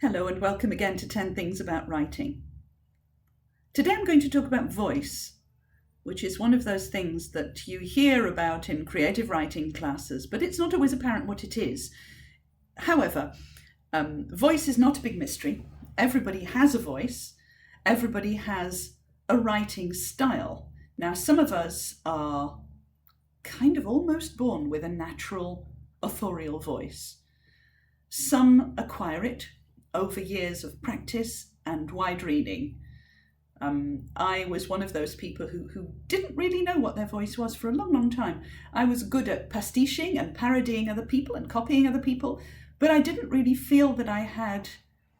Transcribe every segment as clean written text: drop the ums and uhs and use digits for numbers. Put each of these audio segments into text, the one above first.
Hello and welcome again to 10 Things About Writing. Today I'm going to talk about voice, which is one of those things that you hear about in creative writing classes, but it's not always apparent what it is. However, voice is not a big mystery. Everybody has a voice. Everybody has a writing style. Now, some of us are kind of almost born with a natural authorial voice. Some acquire it over years of practice and wide reading. I was one of those people who didn't really know what their voice was for a long, long time. I was good at pastiching and parodying other people and copying other people, but I didn't really feel that I had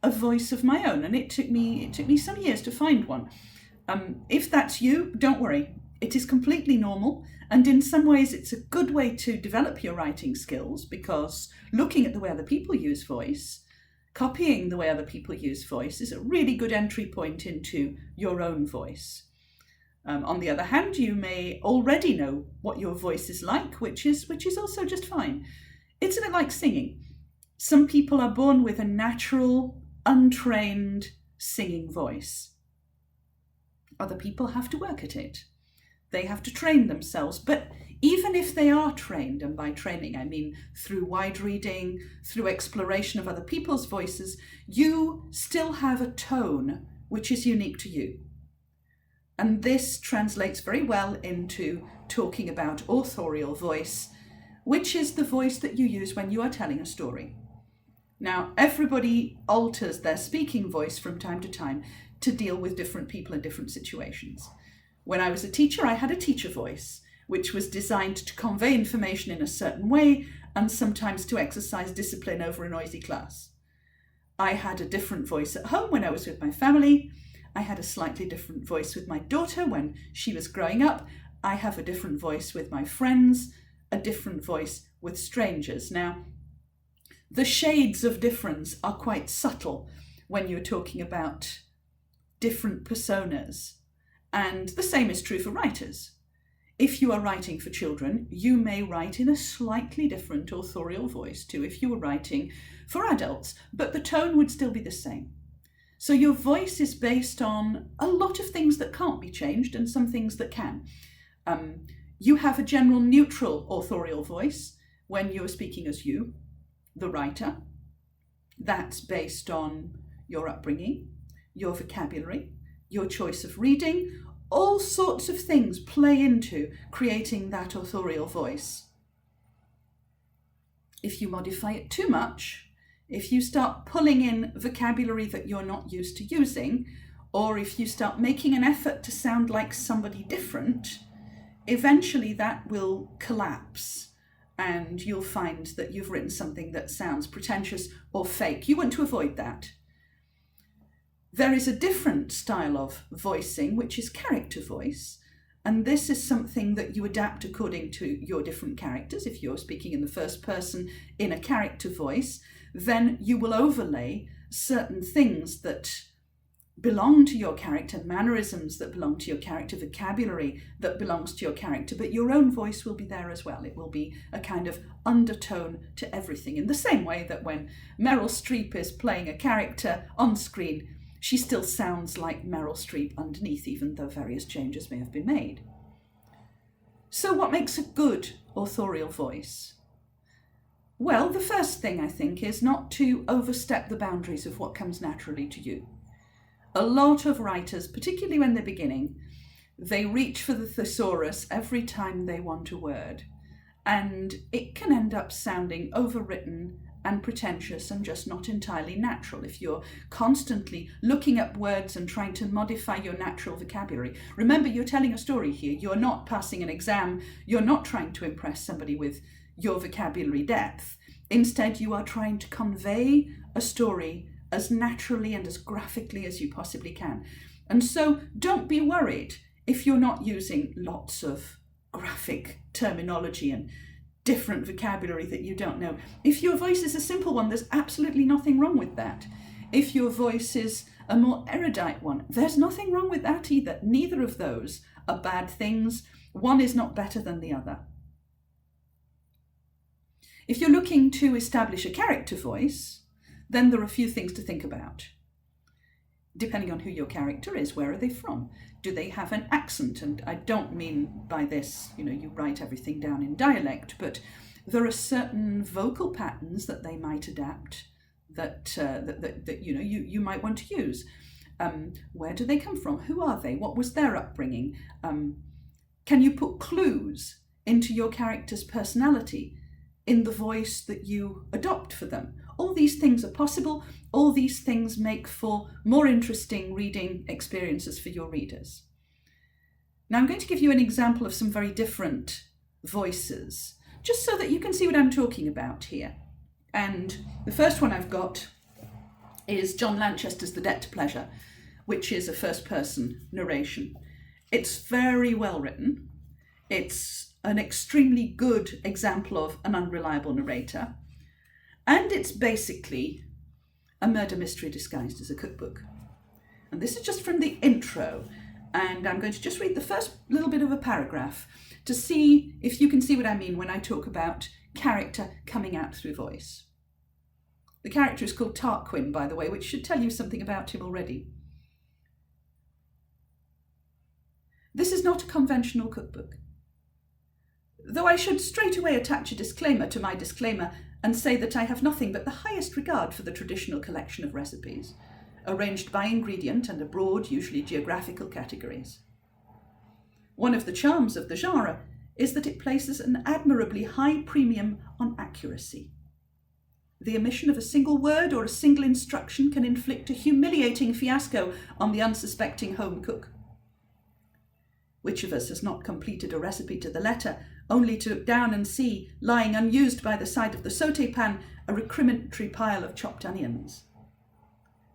a voice of my own, and it took me some years to find one. If that's you, don't worry. It is completely normal, and in some ways it's a good way to develop your writing skills, because looking at the way other people use voice, copying the way other people use voice is a really good entry point into your own voice. On the other hand, you may already know what your voice is like, which is also just fine. It's a bit like singing. Some people are born with a natural, untrained singing voice. Other people have to work at it. They have to train themselves, but even if they are trained, and by training I mean through wide reading, through exploration of other people's voices, you still have a tone which is unique to you. And this translates very well into talking about authorial voice, which is the voice that you use when you are telling a story. Now, everybody alters their speaking voice from time to time to deal with different people in different situations. When I was a teacher, I had a teacher voice, which was designed to convey information in a certain way and sometimes to exercise discipline over a noisy class. I had a different voice at home when I was with my family. I had a slightly different voice with my daughter when she was growing up. I have a different voice with my friends, a different voice with strangers. Now, the shades of difference are quite subtle when you're talking about different personas. And the same is true for writers. If you are writing for children, you may write in a slightly different authorial voice to if you were writing for adults, but the tone would still be the same. So your voice is based on a lot of things that can't be changed and some things that can. You have a general neutral authorial voice when you're speaking as you, the writer. That's based on your upbringing, your vocabulary, your choice of reading. All sorts of things play into creating that authorial voice. If you modify it too much, if you start pulling in vocabulary that you're not used to using, or if you start making an effort to sound like somebody different, eventually that will collapse and you'll find that you've written something that sounds pretentious or fake. You want to avoid that. There is a different style of voicing, which is character voice, and this is something that you adapt according to your different characters. If you're speaking in the first person in a character voice, then you will overlay certain things that belong to your character, mannerisms that belong to your character, vocabulary that belongs to your character, but your own voice will be there as well. It will be a kind of undertone to everything, in the same way that when Meryl Streep is playing a character on screen, she still sounds like Meryl Streep underneath, even though various changes may have been made. So what makes a good authorial voice? Well, the first thing I think is not to overstep the boundaries of what comes naturally to you. A lot of writers, particularly when they're beginning, they reach for the thesaurus every time they want a word, and it can end up sounding overwritten and pretentious and just not entirely natural if you're constantly looking up words and trying to modify your natural vocabulary. Remember, you're telling a story here. You're not passing an exam. You're not trying to impress somebody with your vocabulary depth. Instead, you are trying to convey a story as naturally and as graphically as you possibly can. And so don't be worried if you're not using lots of graphic terminology and different vocabulary that you don't know. If your voice is a simple one, there's absolutely nothing wrong with that. If your voice is a more erudite one, there's nothing wrong with that either. Neither of those are bad things. One is not better than the other. If you're looking to establish a character voice, then there are a few things to think about. Depending on who your character is, where are they from? Do they have an accent? And I don't mean by this, you write everything down in dialect, but there are certain vocal patterns that they might adapt that you might want to use. Where do they come from? Who are they? What was their upbringing? Can you put clues into your character's personality in the voice that you adopt for them? All these things are possible. All these things make for more interesting reading experiences for your readers. Now I'm going to give you an example of some very different voices, just so that you can see what I'm talking about here. And the first one I've got is John Lanchester's The Debt to Pleasure, which is a first-person narration. It's very well written. It's an extremely good example of an unreliable narrator. And it's basically a murder mystery disguised as a cookbook. And this is just from the intro. And I'm going to just read the first little bit of a paragraph to see if you can see what I mean when I talk about character coming out through voice. The character is called Tarquin, by the way, which should tell you something about him already. This is not a conventional cookbook. Though I should straight away attach a disclaimer to my disclaimer and say that I have nothing but the highest regard for the traditional collection of recipes, arranged by ingredient and in broad, usually geographical categories. One of the charms of the genre is that it places an admirably high premium on accuracy. The omission of a single word or a single instruction can inflict a humiliating fiasco on the unsuspecting home cook. Which of us has not completed a recipe to the letter, only to look down and see, lying unused by the side of the sauté pan, a recriminatory pile of chopped onions?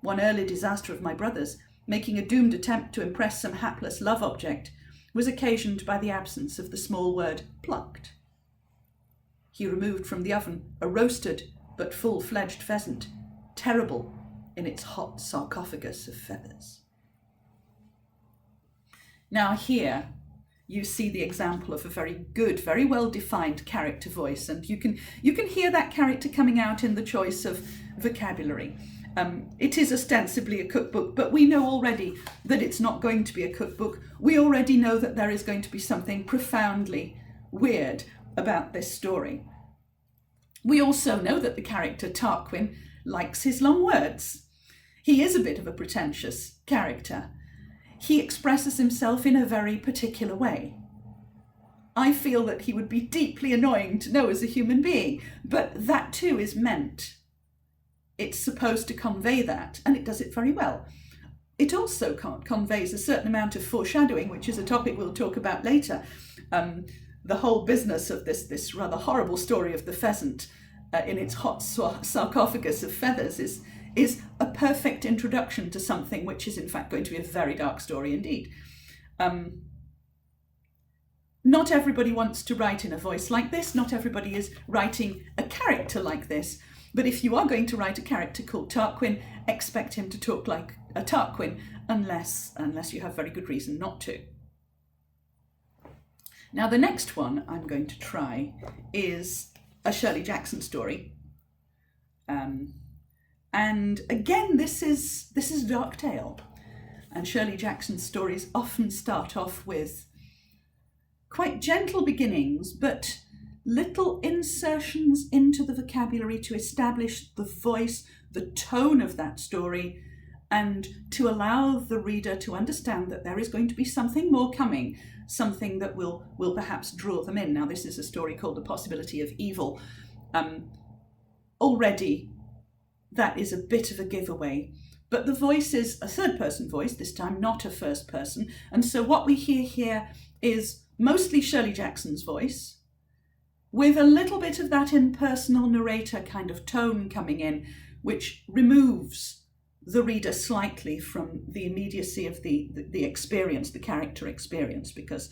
One early disaster of my brother's, making a doomed attempt to impress some hapless love object, was occasioned by the absence of the small word plucked. He removed from the oven a roasted but full-fledged pheasant, terrible in its hot sarcophagus of feathers. Now here you see the example of a very good, very well-defined character voice, and you can hear that character coming out in the choice of vocabulary. It is ostensibly a cookbook, but we know already that it's not going to be a cookbook. We already know that there is going to be something profoundly weird about this story. We also know that the character Tarquin likes his long words. He is a bit of a pretentious character. He expresses himself in a very particular way. I feel that he would be deeply annoying to know as a human being, but that too is meant. It's supposed to convey that, and it does it very well. It also conveys a certain amount of foreshadowing, which is a topic we'll talk about later. The whole business of this rather horrible story of the pheasant in its hot sarcophagus of feathers is a perfect introduction to something which is in fact going to be a very dark story indeed. Not everybody wants to write in a voice like this. Not everybody is writing a character like this. But if you are going to write a character called Tarquin, expect him to talk like a Tarquin, unless you have very good reason not to. Now the next one I'm going to try is a Shirley Jackson story. And again, this is a dark tale. And Shirley Jackson's stories often start off with quite gentle beginnings, but little insertions into the vocabulary to establish the voice, the tone of that story, and to allow the reader to understand that there is going to be something more coming, something that will perhaps draw them in. Now, this is a story called The Possibility of Evil. Already, that is a bit of a giveaway. But the voice is a third-person voice, this time not a first person. And so what we hear here is mostly Shirley Jackson's voice, with a little bit of that impersonal narrator kind of tone coming in, which removes the reader slightly from the immediacy of the experience, the character experience, because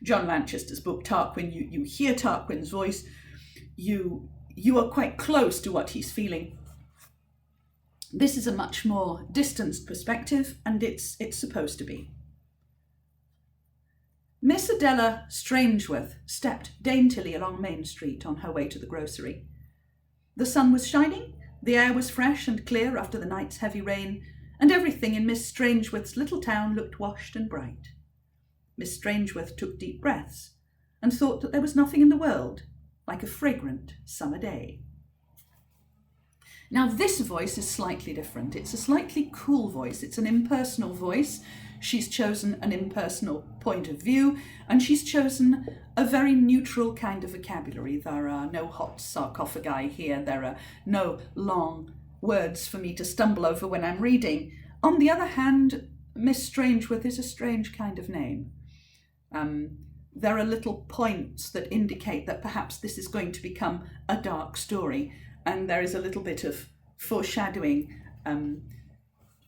John Lanchester's book, Tarquin, you hear Tarquin's voice, you are quite close to what he's feeling. This is a much more distanced perspective, and it's supposed to be. Miss Adela Strangeworth stepped daintily along Main Street on her way to the grocery. The sun was shining, The air was fresh and clear after the night's heavy rain, and everything in Miss Strangeworth's little town looked washed and bright. Miss Strangeworth took deep breaths and thought that there was nothing in the world like a fragrant summer day. Now this voice is slightly different. It's a slightly cool voice. It's an impersonal voice. She's chosen an impersonal point of view, and she's chosen a very neutral kind of vocabulary. There are no hot sarcophagi here. There are no long words for me to stumble over when I'm reading. On the other hand, Miss Strangeworth is a strange kind of name. There are little points that indicate that perhaps this is going to become a dark story, and there is a little bit of foreshadowing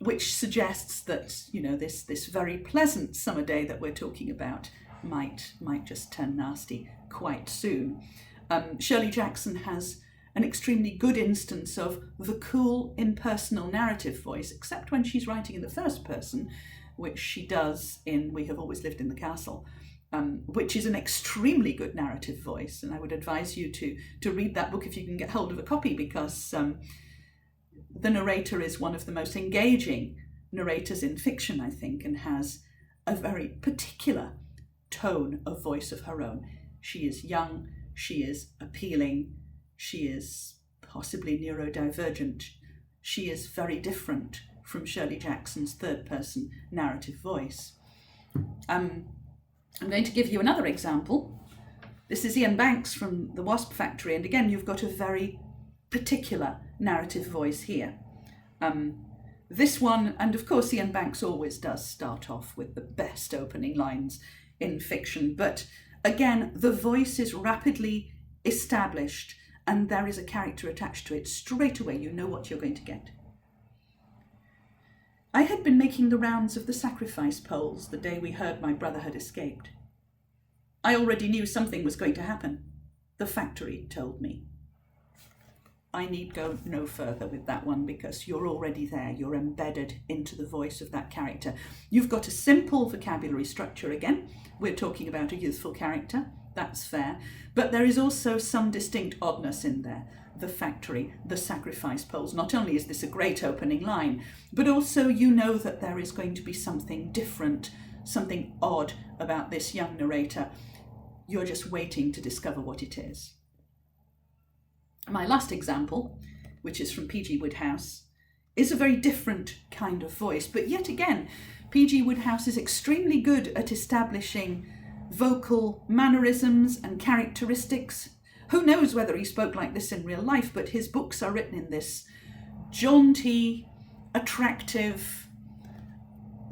which suggests that, you know, this very pleasant summer day that we're talking about might just turn nasty quite soon. Shirley Jackson has an extremely good instance of the cool, impersonal narrative voice, except when she's writing in the first person, which she does in We Have Always Lived in the Castle, which is an extremely good narrative voice. And I would advise you to read that book if you can get hold of a copy, because the narrator is one of the most engaging narrators in fiction, I think, and has a very particular tone of voice of her own. She is young, she is appealing, she is possibly neurodivergent. She is very different from Shirley Jackson's third-person narrative voice. I'm going to give you another example. This is Ian Banks from The Wasp Factory, and again, you've got a very particular narrative voice here. This one, and of course Ian Banks always does start off with the best opening lines in fiction, but again, the voice is rapidly established and there is a character attached to it. Straight away, you know what you're going to get. I had been making the rounds of the sacrifice poles the day we heard my brother had escaped. I already knew something was going to happen. The factory told me. I need go no further with that one because you're already there. You're embedded into the voice of that character. You've got a simple vocabulary structure again. We're talking about a youthful character. That's fair. But there is also some distinct oddness in there. The factory, the sacrifice poles. Not only is this a great opening line, but also you know that there is going to be something different, something odd about this young narrator. You're just waiting to discover what it is. My last example, which is from P.G. Wodehouse, is a very different kind of voice, but yet again, P.G. Wodehouse is extremely good at establishing vocal mannerisms and characteristics. Who knows whether he spoke like this in real life, but his books are written in this jaunty, attractive,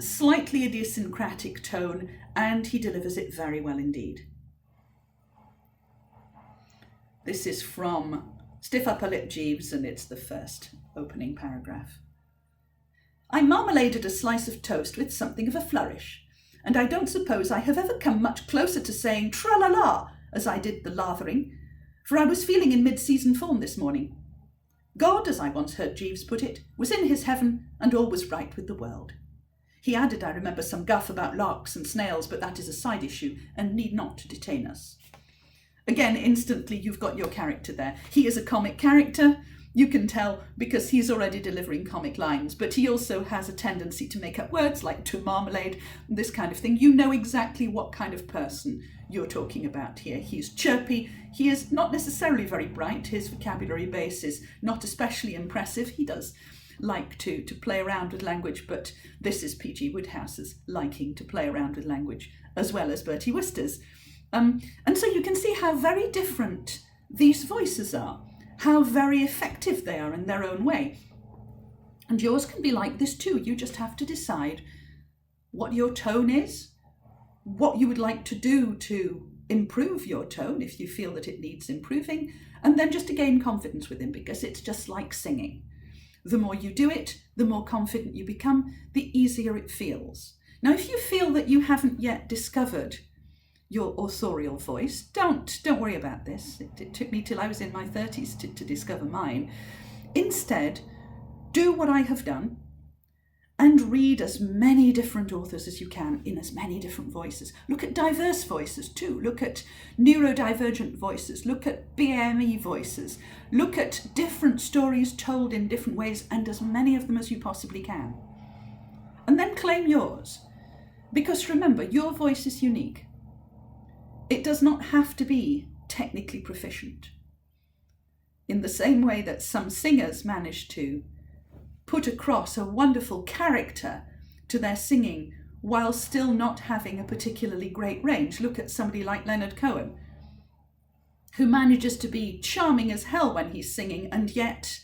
slightly idiosyncratic tone, and he delivers it very well indeed. This is from Stiff Upper Lip Jeeves, and it's the first opening paragraph. I marmaladed a slice of toast with something of a flourish, and I don't suppose I have ever come much closer to saying tra-la-la as I did the lathering, for I was feeling in mid-season form this morning. God, as I once heard Jeeves put it, was in his heaven and all was right with the world. He added, I remember, some guff about larks and snails, but that is a side issue and need not detain us. Again, instantly you've got your character there. He is a comic character, you can tell, because he's already delivering comic lines, but he also has a tendency to make up words like to marmalade, this kind of thing. You know exactly what kind of person you're talking about here. He's chirpy, he is not necessarily very bright, his vocabulary base is not especially impressive. He does like to play around with language, but this is P.G. Wodehouse's liking to play around with language, as well as Bertie Woosters. And so you can see how very different these voices are, how very effective they are in their own way. And yours can be like this too. You just have to decide what your tone is, what you would like to do to improve your tone if you feel that it needs improving, and then just to gain confidence with him, because it's just like singing. The more you do it, the more confident you become, the easier it feels. Now, if you feel that you haven't yet discovered your authorial voice, don't worry about this. It took me till I was in my 30s to discover mine. Instead, do what I have done And read as many different authors as you can in as many different voices. Look at diverse voices too. Look at neurodivergent voices. Look at BME voices. Look at different stories told in different ways, and as many of them as you possibly can. And then claim yours. Because remember, your voice is unique. It does not have to be technically proficient. In the same way that some singers manage to put across a wonderful character to their singing while still not having a particularly great range. Look at somebody like Leonard Cohen, who manages to be charming as hell when he's singing, and yet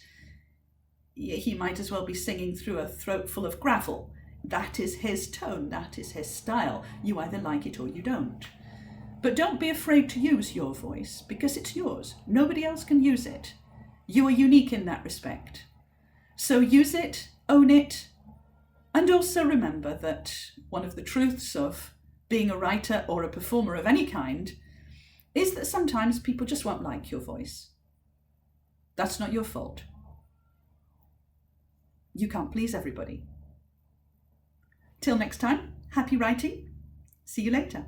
he might as well be singing through a throat full of gravel. That is his tone, that is his style. You either like it or you don't. But don't be afraid to use your voice, because it's yours. Nobody else can use it. You are unique in that respect. So use it, own it, and also remember that one of the truths of being a writer or a performer of any kind is that sometimes people just won't like your voice. That's not your fault. You can't please everybody. Till next time, happy writing. See you later.